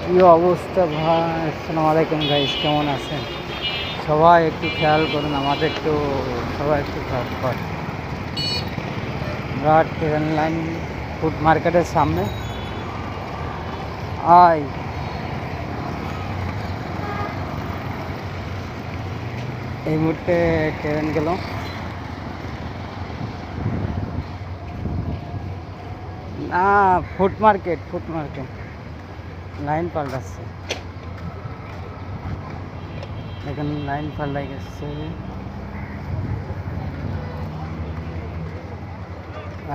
কি অবস্থা ভাই? আসসালামু আলাইকুম গাইস, কেমন আছেন সবাই? একটু খেয়াল করুন, আমাদের একটু সবাই একটু খেয়াল কর। বিরাট ট্রেন লাইন ফুড মার্কেটের সামনে। আয় এই মুহূর্তে ট্রেন গেল না। ফুড মার্কেট লাইন পাল্টাচ্ছে, এখন লাইন পাল্টাই গেছে।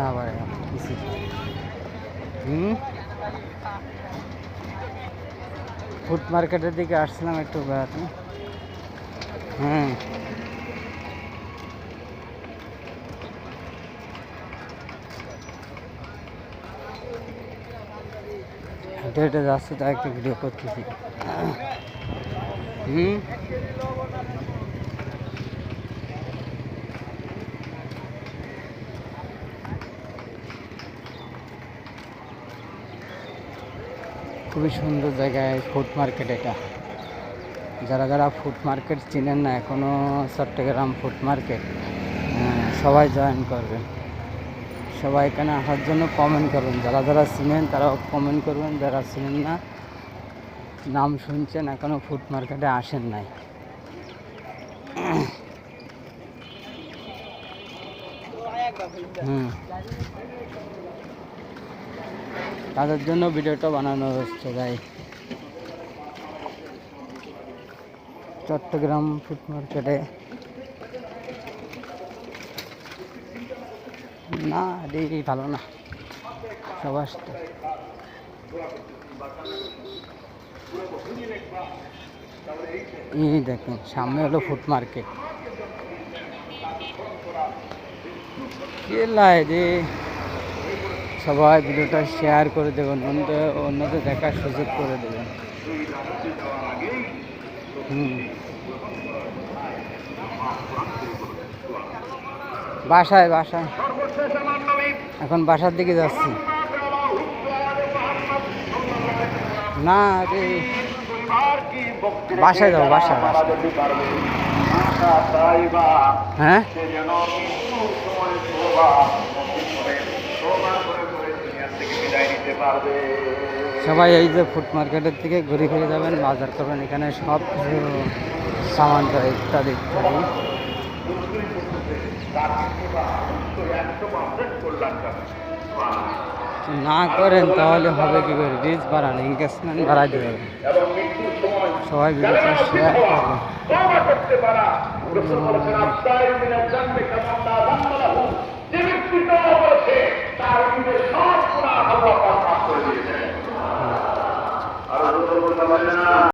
আবার কিছু ফুড মার্কেটের দিকে আসছিলাম একটু বেড়াতে। হুম, হেঁটে হেঁটে যাচ্ছে, তাই একটু ভিডিও করতেছি। হুম, খুবই সুন্দর জায়গায় ফুড মার্কেট এটা। যারা যারা ফুড মার্কেট চিনেন না এখনও, চট্টগ্রাম ফুড মার্কেট, সবাই জয়েন করবেন। সবাই এখানে আসার জন্য কমেন্ট করবেন। যারা যারা চিনেন তারাও কমেন্ট করবেন, যারা চিনেন না, নাম শুনছেন এখনও ফুড মার্কেটে আসেন নাই, তাদের জন্য ভিডিওটা বানানো হচ্ছে। তাই চট্টগ্রাম ফুড মার্কেটে না, এই ভালো না সবার। এই দেখুন সামনে হলো ফুড মার্কেট। কে লাই রে, সবাই ভিডিওটা শেয়ার করে দেবেন, অন্যদের দেখার সুযোগ করে দেবেন। বাসায় এখন বাসার দিকে যাচ্ছি। না রে, বাসায় যাবো, বাসায়। হ্যাঁ, সবাই এই যে ফুড মার্কেটের থেকে ঘুরে ফিরে যাবেন, বাজার করবেন। এখানে সব কিছু সামান পায়, ইত্যাদি ইত্যাদি। না করেন তাহলে হবে কি করে? রিচ বাড়ান, এঙ্গেজমেন্ট বাড়াই দেবেন। সবাই ভিডিওটা শেয়ার করবেন।